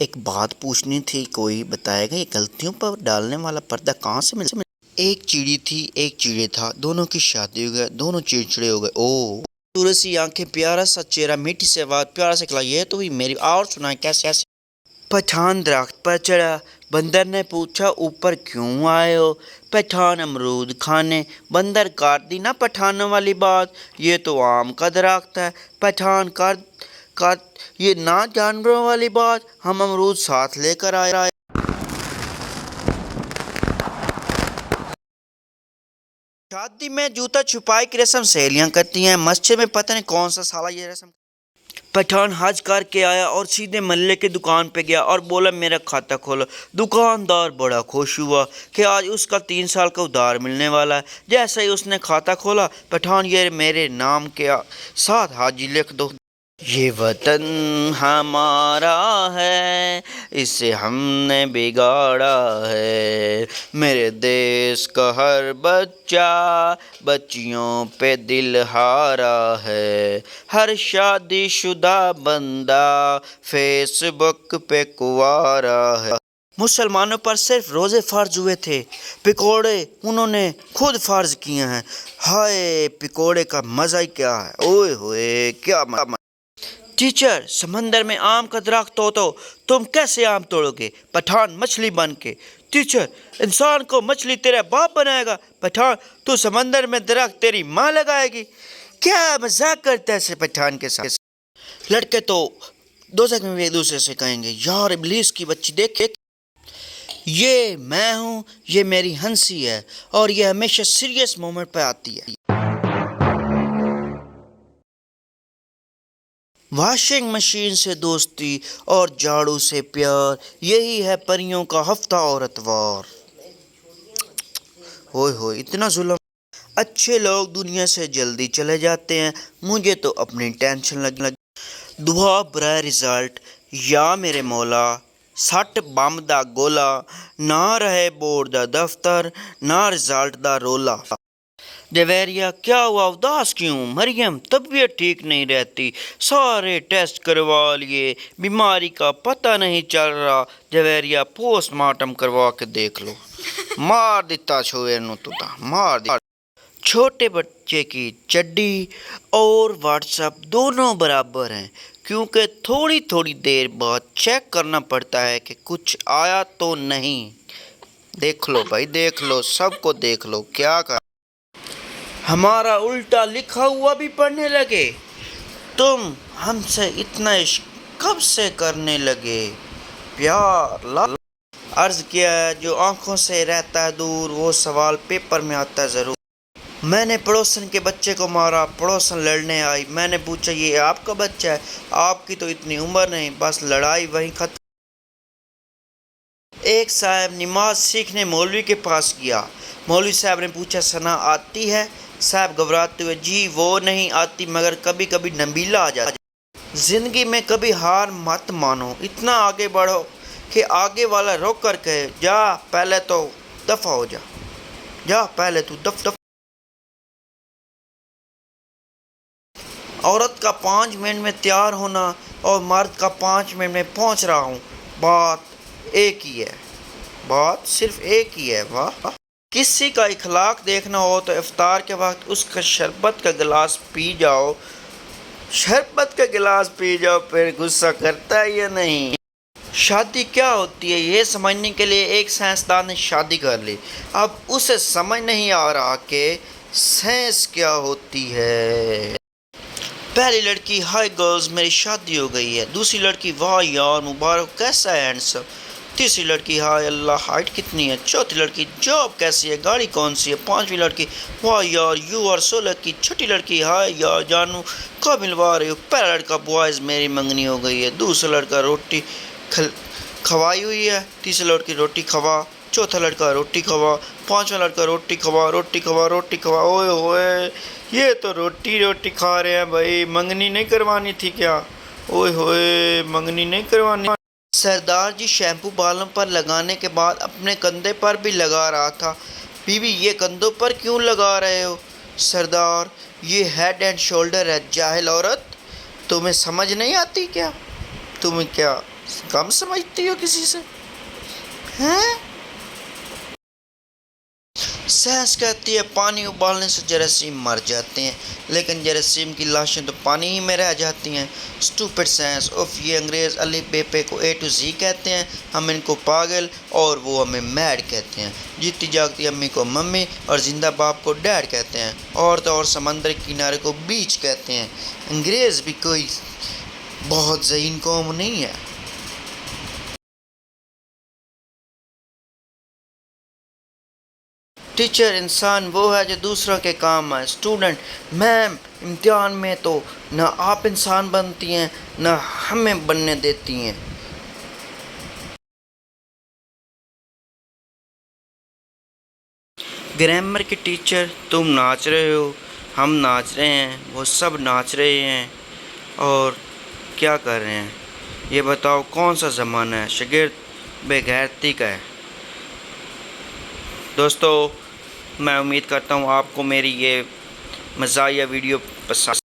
ایک بات پوچھنی تھی، کوئی بتائے گا یہ غلطیوں پر ڈالنے والا پردہ کہاں سے مل؟ ایک چڑی تھی ایک چڑے تھا، دونوں کی شادی ہو گئے، دونوں چڑچڑے ہو گئے۔ او سورج سی آنکھیں، پیارا سا چہرہ، میٹھی سے بات، پیارا سا کھلا، یہ تو ہوئی میری۔ اور سنائیں کیسے؟ پٹھان درخت پر چڑھا، بندر نے پوچھا اوپر کیوں آئے ہو؟ پٹھان امرود کھانے، بندر کاٹ دی نا پٹھانوں والی بات، یہ تو آم کا درخت ہے۔ پٹھان کاٹ یہ نہ جانوروں والی بات، ہم امرود ساتھ لے کر آئے۔ شادی میں جوتا چھپائی کی رسم سہیلیاں کرتی ہیں، مسجد میں پتہ نہیں کون سا سالہ یہ رسم۔ پٹھان حج کر کے آیا اور سیدھے محلے کی دکان پہ گیا اور بولا میرا کھاتا کھولو۔ دکاندار بڑا خوش ہوا کہ آج اس کا 3 سال کا ادھار ملنے والا ہے۔ جیسے ہی اس نے کھاتا کھولا، پٹھان یہ میرے نام کے ساتھ حاجی لکھ دو۔ یہ وطن ہمارا ہے، اسے ہم نے بگاڑا ہے، میرے دیس کا ہر بچہ بچیوں پہ دل ہارا ہے، ہر شادی شدہ بندہ فیس بک پہ کنوارا ہے۔ مسلمانوں پر صرف روزے فرض ہوئے تھے، پکوڑے انہوں نے خود فرض کیے ہیں۔ ہائے پکوڑے کا مزہ ہی کیا ہے، اوئے ہوئے کیا مزہ۔ ٹیچر سمندر میں آم کا درخت ہو تو تم کیسے آم توڑو گے؟ پٹھان مچھلی بن کے۔ ٹیچر انسان کو مچھلی تیرا باپ بنائے گا۔ پٹھان تو سمندر میں درخت تیری ماں لگائے گی۔ کیا مذاق کرتا ہے اسے پٹھان کے ساتھ؟ لڑکے تو دوزخ میں بھی ایک دوسرے سے کہیں گے یار ابلیس کی بچی دیکھ، یہ میں ہوں، یہ میری ہنسی ہے اور یہ ہمیشہ سیریس مومنٹ پہ آتی ہے۔ واشنگ مشین سے دوستی اور جھاڑو سے پیار، یہی ہے پریوں کا ہفتہ اور اتوار۔ ہوئے ہوئے اتنا ظلم۔ اچھے لوگ دنیا سے جلدی چلے جاتے ہیں، مجھے تو اپنی ٹینشن لگ دعا برائے رزلٹ یا میرے مولا، سٹ بم دا گولا، نہ رہے بورڈ دا دفتر، نہ رزلٹ دا رولا۔ دیوریا کیا ہوا اداس کیوں؟ مریم طبیعت ٹھیک نہیں رہتی، سارے ٹیسٹ کروا لیے، بیماری کا پتہ نہیں چل رہا۔ دیوریا پوسٹ مارٹم کروا کے دیکھ لو۔ مار دیتا چھوئے نو تو مار دیتا۔ چھوٹے بچے کی چڈی اور واٹس ایپ دونوں برابر ہیں، کیونکہ تھوڑی تھوڑی دیر بعد چیک کرنا پڑتا ہے کہ کچھ آیا تو نہیں۔ دیکھ لو بھائی دیکھ لو، سب کو دیکھ لو کیا کر۔ ہمارا الٹا لکھا ہوا بھی پڑھنے لگے، تم ہم سے اتنا عشق کب سے کرنے لگے؟ پیار عرض کیا ہے جو آنکھوں سے رہتا ہے دور، وہ سوال پیپر میں آتا ہے ضرور۔ میں نے پڑوسن کے بچے کو مارا، پڑوسن لڑنے آئی، میں نے پوچھا یہ آپ کا بچہ ہے؟ آپ کی تو اتنی عمر نہیں، بس لڑائی وہیں ختم۔ ایک صاحب نماز سیکھنے مولوی کے پاس گیا، مولوی صاحب نے پوچھا ثنا آتی ہے؟ صاحب گھبراتے ہوئے جی وہ نہیں آتی، مگر کبھی کبھی نبیلہ آ جاتی۔ زندگی میں کبھی ہار مت مانو، اتنا آگے بڑھو کہ آگے والا روک کر کہے جا پہلے تو دفع ہو جا، جا پہلے تو دفع۔ عورت کا 5 منٹ میں تیار ہونا اور مرد کا 5 منٹ میں پہنچ رہا ہوں، بات ایک ہی ہے، بات صرف ایک ہی ہے۔ واہ! کسی کا اخلاق دیکھنا ہو تو افطار کے وقت اس کا شربت کا گلاس پی جاؤ، شربت کا گلاس پی جاؤ، پھر غصہ کرتا ہے یا نہیں۔ شادی کیا ہوتی ہے یہ سمجھنے کے لیے ایک سائنسدان نے شادی کر لی، اب اسے سمجھ نہیں آ رہا کہ سائنس کیا ہوتی ہے۔ پہلی لڑکی ہائی گرلز میری شادی ہو گئی ہے، دوسری لڑکی واہ یار مبارک کیسا ہے ہینڈسم، تیسری لڑکی ہائے اللہ ہائٹ کتنی ہے، چوتھی لڑکی جاب کیسی ہے، گاڑی کون سی ہے، پانچویں لڑکی واہ یار یو آر سو لکی، چھٹی لڑکی ہائے یار جانو کب ملوا رہی ہو، پہلا لڑکا بوائز میری منگنی ہو گئی ہے، دوسرا لڑکا روٹی کھوائی ہوئی ہے، تیسری لڑکی روٹی کھوا، چوتھا لڑکا روٹی کھوا، پانچواں لڑکا روٹی کھوا روٹی کھوا روٹی کھوا۔ اوئے ہوئے یہ تو روٹی روٹی کھا رہے ہیں بھائی، منگنی نہیں کروانی تھی کیا؟ اوئے ہوئے منگنی نہیں کروانی۔ سردار جی شیمپو بالوں پر لگانے کے بعد اپنے کندھے پر بھی لگا رہا تھا، بی بی یہ کندھوں پر کیوں لگا رہے ہو؟ سردار یہ ہیڈ اینڈ شولڈر ہے، جاہل عورت تمہیں سمجھ نہیں آتی کیا؟ تمہیں کیا کم سمجھتی ہو کسی سے ہیں؟ سائنس کہتی ہے پانی ابالنے سے جراثیم مر جاتے ہیں، لیکن جراثیم کی لاشیں تو پانی ہی میں رہ جاتی ہیں۔ اسٹوپڈ سائنس، اف یہ انگریز علی بیپے کو اے ٹو زی کہتے ہیں، ہم ان کو پاگل اور وہ ہمیں میڈ کہتے ہیں۔ جیتی جاگتی امی کو ممی اور زندہ باپ کو ڈیڈ کہتے ہیں، اور تو اور سمندر کے کنارے کو بیچ کہتے ہیں۔ انگریز بھی کوئی بہت ذہین قوم نہیں ہے۔ ٹیچر انسان وہ ہے جو دوسروں کے کام آئے۔ اسٹوڈنٹ میم امتحان میں تو نہ آپ انسان بنتی ہیں نہ ہمیں بننے دیتی ہیں۔ گرامر کے ٹیچر تم ناچ رہے ہو، ہم ناچ رہے ہیں، وہ سب ناچ رہے ہیں اور کیا کر رہے ہیں؟ یہ بتاؤ کون سا زمانہ ہے؟ شاگرد بے غیرتی کا ہے۔ دوستو میں امید کرتا ہوں آپ کو میری یہ مزاحیہ ویڈیو پسند